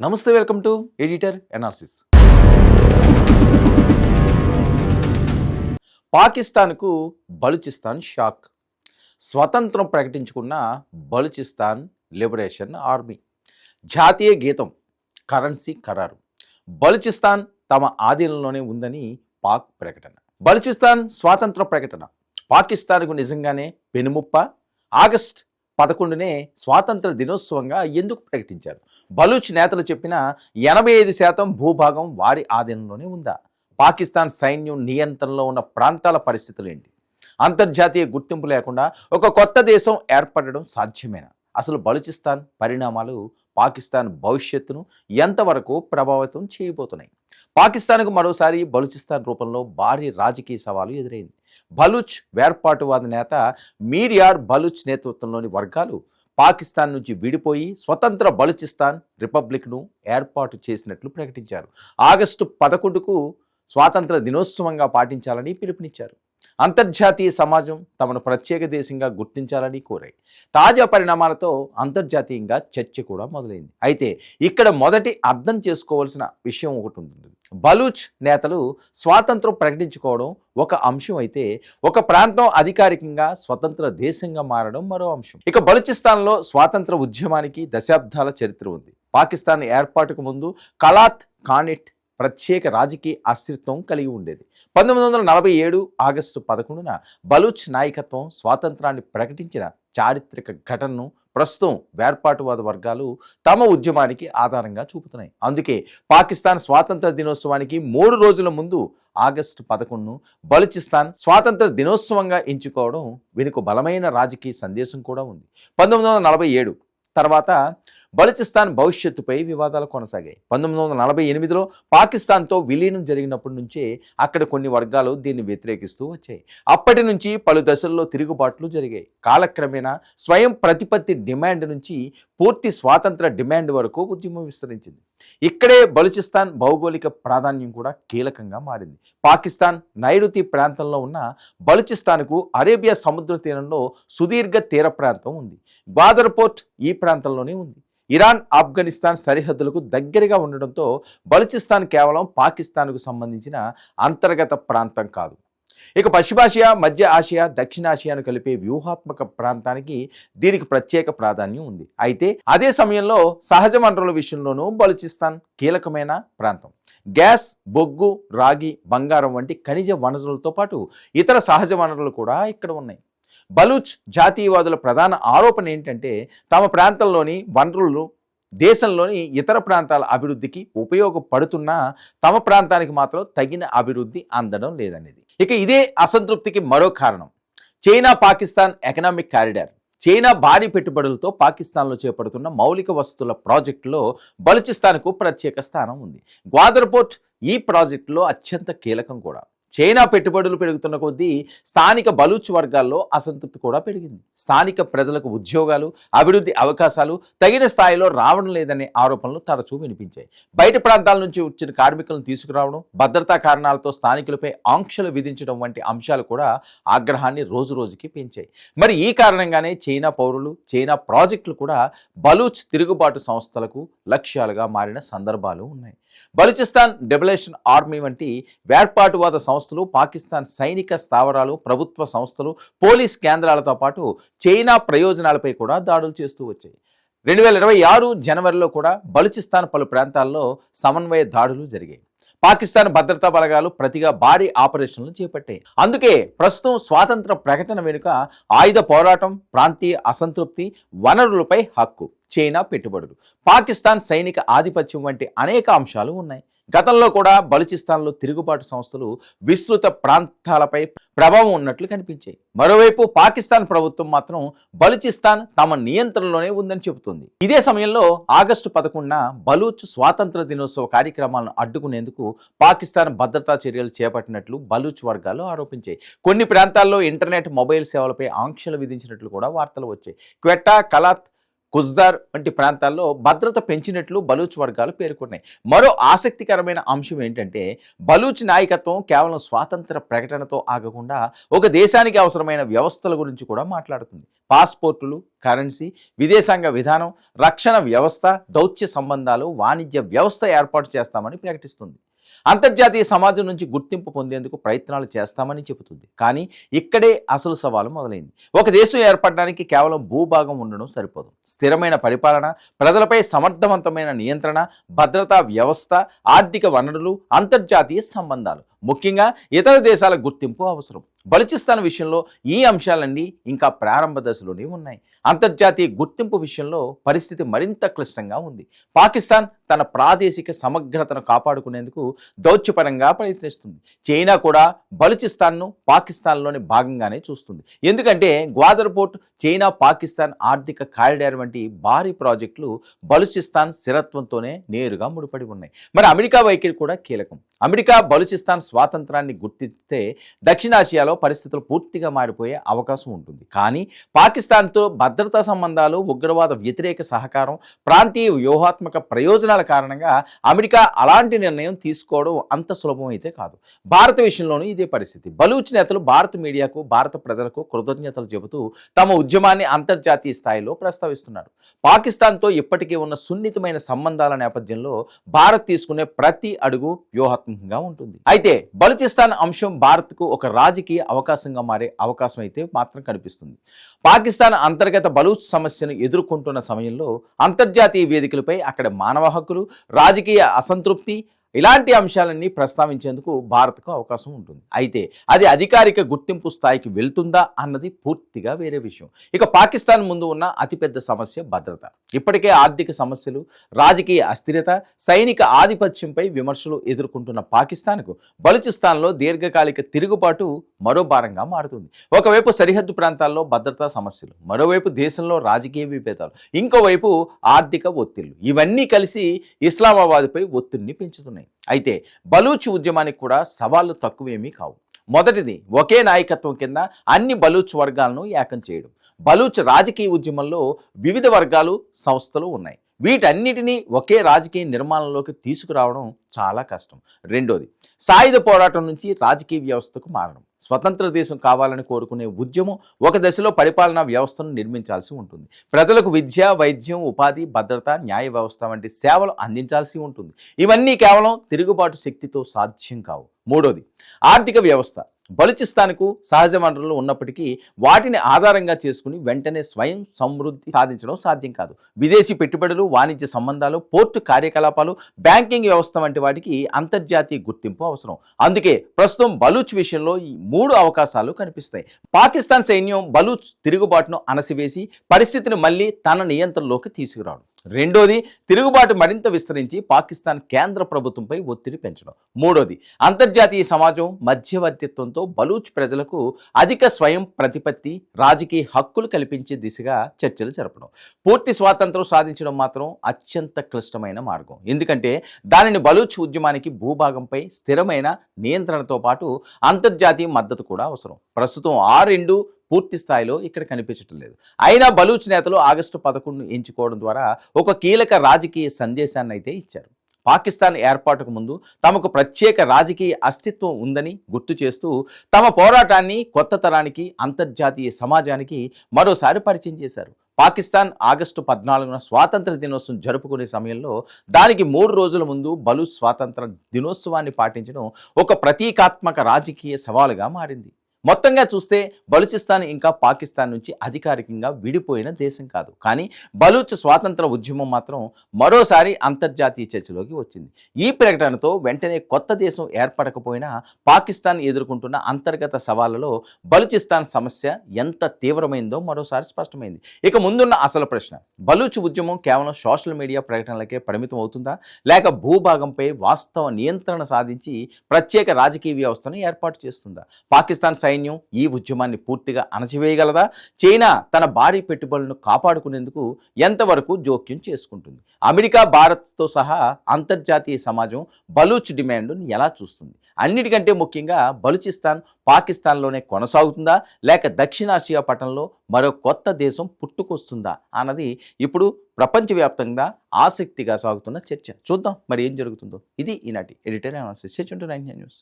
నమస్తే, welcome to editor analysis. పాకిస్తాన్కు Balochistan shock. స్వతంత్రం ప్రకటించుకున్న బలూచిస్తాన్ లిబరేషన్ ఆర్మీ. జాతీయ గీతం, కరెన్సీ ఖరారు. బలూచిస్తాన్ తమ ఆధీనంలోనే ఉందని పాక్ ప్రకటన. బలూచిస్తాన్ స్వాతంత్ర ప్రకటన పాకిస్తాన్కు నిజంగానే పెనుముప్ప. ఆగస్ట్ 11నే స్వాతంత్ర దినోత్సవంగా ఎందుకు ప్రకటించారు? బలూచ్ నేతలు చెప్పిన 85% భూభాగం వారి ఆధీనంలోనే ఉందా? పాకిస్తాన్ సైన్యం నియంత్రణలో ఉన్న ప్రాంతాల పరిస్థితులు ఏంటి? అంతర్జాతీయ గుర్తింపు లేకుండా ఒక కొత్త దేశం ఏర్పడడం సాధ్యమేనా? అసలు బలూచిస్తాన్ పరిణామాలు పాకిస్తాన్ భవిష్యత్తును ఎంతవరకు ప్రభావితం చేయబోతున్నాయి? పాకిస్తాన్కు మరోసారి బలూచిస్తాన్ రూపంలో భారీ రాజకీయ సవాలు ఎదురైంది. బలూచ్ వేర్పాటువాద నేత మీర్యార్ బలూచ్ నేతృత్వంలోని వర్గాలు పాకిస్తాన్ నుంచి విడిపోయి స్వతంత్ర బలూచిస్తాన్ రిపబ్లిక్ను ఏర్పాటు చేసినట్లు ప్రకటించారు. ఆగస్టు 11కు స్వాతంత్ర దినోత్సవంగా పాటించాలని పిలుపునిచ్చారు. అంతర్జాతీయ సమాజం తమను ప్రత్యేక దేశంగా గుర్తించాలని కోరాయి. తాజా పరిణామాలతో అంతర్జాతీయంగా చర్చ కూడా మొదలైంది. అయితే ఇక్కడ మొదటి అర్థం చేసుకోవాల్సిన విషయం ఒకటి ఉంటుంది. బలూచ్ నేతలు స్వాతంత్రం ప్రకటించుకోవడం ఒక అంశం అయితే, ఒక ప్రాంతం అధికారికంగా స్వతంత్ర దేశంగా మారడం మరో అంశం. ఇక బలూచిస్తాన్లో స్వాతంత్ర ఉద్యమానికి దశాబ్దాల చరిత్ర ఉంది. పాకిస్తాన్ ఏర్పాటుకు ముందు కలాత్ ఖానేట్ ప్రత్యేక రాజకీయ అస్తిత్వం కలిగి ఉండేది. 1947 ఆగస్టు 11న బలూచ్ నాయకత్వం స్వాతంత్రాన్ని ప్రకటించిన చారిత్రక ఘటనను ప్రస్తుతం వేర్పాటువాద వర్గాలు తమ ఉద్యమానికి ఆధారంగా చూపుతున్నాయి. అందుకే పాకిస్తాన్ స్వాతంత్ర దినోత్సవానికి 3 రోజుల ముందు ఆగస్టు 11ను బలూచిస్తాన్ స్వాతంత్ర దినోత్సవంగా ఎంచుకోవడం వెనుక బలమైన రాజకీయ సందేశం కూడా ఉంది. 1947 తర్వాత బలూచిస్తాన్ భవిష్యత్తుపై వివాదాలు కొనసాగాయి. 1948లో పాకిస్తాన్తో విలీనం జరిగినప్పటి నుంచే అక్కడ కొన్ని వర్గాలు దీన్ని వ్యతిరేకిస్తూ వచ్చాయి. అప్పటి నుంచి పలు దశల్లో తిరుగుబాట్లు జరిగాయి. కాలక్రమేణా స్వయం ప్రతిపత్తి డిమాండ్ నుంచి పూర్తి స్వాతంత్ర డిమాండ్ వరకు ఉద్యమం విస్తరించింది. ఇక్కడే బలూచిస్తాన్ భౌగోళిక ప్రాధాన్యం కూడా కీలకంగా మారింది. పాకిస్తాన్ నైరుతి ప్రాంతంలో ఉన్న బలూచిస్తాన్కు అరేబియా సముద్ర తీరంలో సుదీర్ఘ తీర ప్రాంతం ఉంది. గ్వాదర్ పోర్ట్ ఈ ప్రాంతంలోనే ఉంది. ఇరాన్ ఆఫ్ఘనిస్తాన్ సరిహద్దులకు దగ్గరగా ఉండడంతో బలూచిస్తాన్ కేవలం పాకిస్తాన్కు సంబంధించిన అంతర్గత ప్రాంతం కాదు. ఇక పశ్చిమాసియా, మధ్య ఆసియా, దక్షిణాసియాను కలిపే వ్యూహాత్మక ప్రాంతానికి దీనికి ప్రత్యేక ప్రాధాన్యం ఉంది. అయితే అదే సమయంలో సహజ వనరుల విషయంలోనూ బలూచిస్తాన్ కీలకమైన ప్రాంతం. గ్యాస్, బొగ్గు, రాగి, బంగారం వంటి ఖనిజ వనరులతో పాటు ఇతర సహజ వనరులు కూడా ఇక్కడ ఉన్నాయి. బలూచ్ జాతీయవాదుల ప్రధాన ఆరోపణ ఏంటంటే, తమ ప్రాంతంలోని వనరులు దేశంలోని ఇతర ప్రాంతాల అభివృద్ధికి ఉపయోగపడుతున్నా తమ ప్రాంతానికి మాత్రం తగిన అభివృద్ధి అందడం లేదనేది. ఇక ఇదే అసంతృప్తికి మరో కారణం China Pakistan economic corridor. China భారీ పెట్టుబడులతో పాకిస్తాన్లో చేపడుతున్న మౌలిక వసతుల ప్రాజెక్టులో బలూచిస్తాన్కు ప్రత్యేక స్థానం ఉంది. గ్వాదర్ పోర్ట్ ఈ ప్రాజెక్టులో అత్యంత కీలకం కూడా. చైనా పెట్టుబడులు పెరుగుతున్న కొద్దీ స్థానిక బలూచ్ వర్గాల్లో అసంతృప్తి కూడా పెరిగింది. స్థానిక ప్రజలకు ఉద్యోగాలు, అభివృద్ధి అవకాశాలు తగిన స్థాయిలో రావడం లేదనే ఆరోపణలు తరచూ వినిపించాయి. బయట ప్రాంతాల నుంచి వచ్చిన కార్మికులను తీసుకురావడం, భద్రతా కారణాలతో స్థానికులపై ఆంక్షలు విధించడం వంటి అంశాలు కూడా ఆగ్రహాన్ని రోజురోజుకి పెంచాయి. మరి ఈ కారణంగానే చైనా పౌరులు, చైనా ప్రాజెక్టులు కూడా బలూచ్ తిరుగుబాటు సంస్థలకు లక్ష్యాలుగా మారిన సందర్భాలు ఉన్నాయి. బలూచిస్తాన్ లిబరేషన్ ఆర్మీ వంటి వేర్పాటువాద సంస్థలు పాకిస్తాన్ సైనిక స్థావరాలు, ప్రభుత్వ సంస్థలు, పోలీస్ కేంద్రాలతో పాటు చైనా ప్రయోజనాలపై కూడా దాడులు చేస్తూ వచ్చాయి. 2026 జనవరిలో కూడా బలూచిస్తాన్ పలు ప్రాంతాల్లో సమన్వయ దాడులు జరిగాయి. పాకిస్తాన్ భద్రతా బలగాలు ప్రతిగా భారీ ఆపరేషన్లు చేపట్టాయి. అందుకే ప్రస్తుతం స్వాతంత్ర ప్రకటన వెనుక ఆయుధ పోరాటం, ప్రాంతీయ అసంతృప్తి, వనరులపై హక్కు, చైనా పెట్టుబడులు, పాకిస్తాన్ సైనిక ఆధిపత్యం వంటి అనేక అంశాలు ఉన్నాయి. గతంలో కూడా బలూచిస్తాన్లో తిరుగుబాటు సంస్థలు విస్తృత ప్రాంతాలపై ప్రభావం ఉన్నట్లు కనిపించాయి. మరోవైపు పాకిస్తాన్ ప్రభుత్వం మాత్రం బలూచిస్తాన్ తమ నియంత్రణలోనే ఉందని చెబుతుంది. ఇదే సమయంలో ఆగస్టు 11న బలూచ్ స్వాతంత్ర దినోత్సవ కార్యక్రమాలను అడ్డుకునేందుకు పాకిస్తాన్ భద్రతా చర్యలు చేపట్టినట్లు బలూచ్ వర్గాలు ఆరోపించాయి. కొన్ని ప్రాంతాల్లో ఇంటర్నెట్, మొబైల్ సేవలపై ఆంక్షలు విధించినట్లు కూడా వార్తలు వచ్చాయి. క్వెట్టా, కలాత్, కుజ్దార్ వంటి ప్రాంతాల్లో భద్రత పెంచినట్లు బలూచ్ వర్గాలు పేర్కొన్నాయి. మరో ఆసక్తికరమైన అంశం ఏంటంటే బలూచ్ నాయకత్వం కేవలం స్వాతంత్ర ప్రకటనతో ఆగకుండా ఒక దేశానికి అవసరమైన వ్యవస్థల గురించి కూడా మాట్లాడుతుంది. పాస్పోర్టులు, కరెన్సీ, విదేశాంగ విధానం, రక్షణ వ్యవస్థ, దౌత్య సంబంధాలు, వాణిజ్య వ్యవస్థ ఏర్పాటు చేస్తామని ప్రకటిస్తుంది. అంతర్జాతీయ సమాజం నుంచి గుర్తింపు పొందేందుకు ప్రయత్నాలు చేస్తామని చెబుతుంది. కానీ ఇక్కడే అసలు సవాలు మొదలైంది. ఒక దేశం ఏర్పడడానికి కేవలం భూభాగం ఉండడం సరిపోదు. స్థిరమైన పరిపాలన, ప్రజలపై సమర్థవంతమైన నియంత్రణ, భద్రతా వ్యవస్థ, ఆర్థిక వనరులు, అంతర్జాతీయ సంబంధాలు, ముఖ్యంగా ఇతర దేశాల గుర్తింపు అవసరం. బలూచిస్తాన్ విషయంలో ఈ అంశాలన్నీ ఇంకా ప్రారంభ దశలోనే ఉన్నాయి. అంతర్జాతీయ గుర్తింపు విషయంలో పరిస్థితి మరింత క్లిష్టంగా ఉంది. పాకిస్తాన్ తన ప్రాదేశిక సమగ్రతను కాపాడుకునేందుకు దౌత్యపరంగా ప్రయత్నిస్తుంది. చైనా కూడా బలూచిస్తాన్ను పాకిస్తాన్లోని భాగంగానే చూస్తుంది. ఎందుకంటే గ్వాదర్ పోర్ట్, చైనా పాకిస్తాన్ ఆర్థిక కారిడార్ వంటి భారీ ప్రాజెక్టులు బలూచిస్తాన్ స్థిరత్వంతోనే నేరుగా ముడిపడి ఉన్నాయి. మరి అమెరికా వైఖరి కూడా కీలకం. అమెరికా బలూచిస్తాన్ స్వాతంత్రాన్ని గుర్తిస్తే దక్షిణాసియాలో పరిస్థితులు పూర్తిగా మారిపోయే అవకాశం ఉంటుంది. కానీ పాకిస్తాన్తో భద్రతా సంబంధాలు, ఉగ్రవాద వ్యతిరేక సహకారం, ప్రాంతీయ వ్యూహాత్మక ప్రయోజనాల కారణంగా అమెరికా అలాంటి నిర్ణయం తీసుకోవడం అంత సులభం అయితే కాదు. భారత విషయంలోనూ ఇదే పరిస్థితి. బలూచ్ నేతలు భారత మీడియాకు, భారత ప్రజలకు కృతజ్ఞతలు చెబుతూ తమ ఉద్యమాన్ని అంతర్జాతీయ స్థాయిలో ప్రస్తావిస్తున్నారు. పాకిస్తాన్తో ఇప్పటికే ఉన్న సున్నితమైన సంబంధాల నేపథ్యంలో భారత్ తీసుకునే ప్రతి అడుగు వ్యూహాత్మకంగా ఉంటుంది. అయితే బలూచిస్తాన్ అంశం భారత్కు ఒక రాజకీయ అవకాశంగా మారే అవకాశం అయితే మాత్రం కనిపిస్తుంది. పాకిస్తాన్ అంతర్గత బలూచ్ సమస్యను ఎదుర్కొంటున్న సమయంలో అంతర్జాతీయ వేదికలపై అక్కడ మానవ హక్కులు, రాజకీయ అసంతృప్తి, ఇలాంటి అంశాలన్నీ ప్రస్తావించేందుకు భారత్కు అవకాశం ఉంటుంది. అయితే అది అధికారిక గుర్తింపు స్థాయికి వెళ్తుందా అన్నది పూర్తిగా వేరే విషయం. ఇక పాకిస్తాన్ ముందు ఉన్న అతిపెద్ద సమస్య భద్రత. ఇప్పటికే ఆర్థిక సమస్యలు, రాజకీయ అస్థిరత, సైనిక ఆధిపత్యంపై విమర్శలు ఎదుర్కొంటున్న పాకిస్తాన్కు బలూచిస్తాన్లో దీర్ఘకాలిక తిరుగుబాటు మరో భారంగా మారుతుంది. ఒకవైపు సరిహద్దు ప్రాంతాల్లో భద్రతా సమస్యలు, మరోవైపు దేశంలో రాజకీయ విభేదాలు, ఇంకోవైపు ఆర్థిక ఒత్తిళ్లు, ఇవన్నీ కలిసి ఇస్లామాబాద్పై ఒత్తిడిని పెంచుతున్నాయి. అయితే బలూచ్ ఉద్యమానికి కూడా సవాళ్లు తక్కువేమీ కావు. మొదటిది, ఒకే నాయకత్వం కింద అన్ని బలూచ్ వర్గాలను ఏకం చేయడం. బలూచ్ రాజకీయ ఉద్యమంలో వివిధ వర్గాలు, సంస్థలు ఉన్నాయి. వీటన్నిటినీ ఒకే రాజకీయ నిర్మాణంలోకి తీసుకురావడం చాలా కష్టం. రెండోది, సాయుధ పోరాటం నుంచి రాజకీయ వ్యవస్థకు మారడం. స్వతంత్ర దేశం కావాలని కోరుకునే ఉద్యమం ఒక దశలో పరిపాలనా వ్యవస్థను నిర్మించాల్సి ఉంటుంది. ప్రజలకు విద్య, వైద్యం, ఉపాధి, భద్రత, న్యాయ వ్యవస్థ వంటి సేవలు అందించాల్సి ఉంటుంది. ఇవన్నీ కేవలం తిరుగుబాటు శక్తితో సాధ్యం కావు. మూడోది, ఆర్థిక వ్యవస్థ. బలూచిస్తాన్కు సహజ వనరులు ఉన్నప్పటికీ వాటిని ఆధారంగా చేసుకుని వెంటనే స్వయం సమృద్ధి సాధించడం సాధ్యం కాదు. విదేశీ పెట్టుబడులు, వాణిజ్య సంబంధాలు, పోర్టు కార్యకలాపాలు, బ్యాంకింగ్ వ్యవస్థ వంటి వాటికి అంతర్జాతీయ గుర్తింపు అవసరం. అందుకే ప్రస్తుతం బలూచ్ విషయంలో ఈ 3 అవకాశాలు కనిపిస్తాయి. పాకిస్తాన్ సైన్యం బలూచ్ తిరుగుబాటును అణసివేసి పరిస్థితిని మళ్ళీ తన నియంత్రణలోకి తీసుకురావడం. రెండోది, తిరుగుబాటు మరింత విస్తరించి పాకిస్తాన్ కేంద్ర ప్రభుత్వంపై ఒత్తిడి పెంచడం. మూడోది, అంతర్జాతీయ సమాజం మధ్యవర్తిత్వంతో బలూచ్ ప్రజలకు అధిక స్వయం ప్రతిపత్తి, రాజకీయ హక్కులు కల్పించే దిశగా చర్చలు జరపడం. పూర్తి స్వాతంత్రం సాధించడం మాత్రం అత్యంత క్లిష్టమైన మార్గం. ఎందుకంటే దానిని బలూచ్ ఉద్యమానికి భూభాగంపై స్థిరమైన నియంత్రణతో పాటు అంతర్జాతీయ మద్దతు కూడా అవసరం. ప్రస్తుతం ఆ రెండు పూర్తి స్థాయిలో ఇక్కడ కనిపించటం లేదు. అయినా బలూచ్ నేతలు ఆగస్టు 11ను ఎంచుకోవడం ద్వారా ఒక కీలక రాజకీయ సందేశాన్ని అయితే ఇచ్చారు. పాకిస్తాన్ ఏర్పాటుకు ముందు తమకు ప్రత్యేక రాజకీయ అస్తిత్వం ఉందని గుర్తు చేస్తూ తమ పోరాటాన్ని కొత్త తరానికి, అంతర్జాతీయ సమాజానికి మరోసారి పరిచయం చేశారు. పాకిస్తాన్ ఆగస్టు 14న స్వాతంత్ర దినోత్సవం జరుపుకునే సమయంలో దానికి 3 రోజుల ముందు బలూచ్ స్వాతంత్ర దినోత్సవాన్ని పాటించడం ఒక ప్రతీకాత్మక రాజకీయ సవాలుగా మారింది. మొత్తంగా చూస్తే బలూచిస్తాన్ ఇంకా పాకిస్తాన్ నుంచి అధికారికంగా విడిపోయిన దేశం కాదు. కానీ బలూచ్ స్వాతంత్ర ఉద్యమం మాత్రం మరోసారి అంతర్జాతీయ చర్చలోకి వచ్చింది. ఈ ప్రకటనతో వెంటనే కొత్త దేశం ఏర్పడకపోయినా పాకిస్తాన్ ఎదుర్కొంటున్న అంతర్గత సవాళ్లలో బలూచిస్తాన్ సమస్య ఎంత తీవ్రమైందో మరోసారి స్పష్టమైంది. ఇక ముందున్న అసలు ప్రశ్న, బలూచ్ ఉద్యమం కేవలం సోషల్ మీడియా ప్రకటనలకే పరిమితం అవుతుందా, లేక భూభాగంపై వాస్తవ నియంత్రణ సాధించి ప్రత్యేక రాజకీయ వ్యవస్థను ఏర్పాటు చేస్తుందా? పాకిస్తాన్ సైన్యం సైన్యం ఈ ఉద్యమాన్ని పూర్తిగా అణచివేయగలదా? చైనా తన భారీ పెట్టుబడులను కాపాడుకునేందుకు ఎంతవరకు జోక్యం చేసుకుంటుంది? అమెరికా, భారత్తో సహా అంతర్జాతీయ సమాజం బలూచ్ డిమాండ్ను ఎలా చూస్తుంది? అన్నిటికంటే ముఖ్యంగా బలూచిస్తాన్ పాకిస్తాన్లోనే కొనసాగుతుందా, లేక దక్షిణాసియా పట్టణంలో మరో కొత్త దేశం పుట్టుకొస్తుందా అన్నది ఇప్పుడు ప్రపంచవ్యాప్తంగా ఆసక్తిగా సాగుతున్న చర్చ. చూద్దాం మరి ఏం జరుగుతుందో. ఇది ఈనాటి ఎడిటోరియల్ అనాలిసిస్. 9 న్యూస్.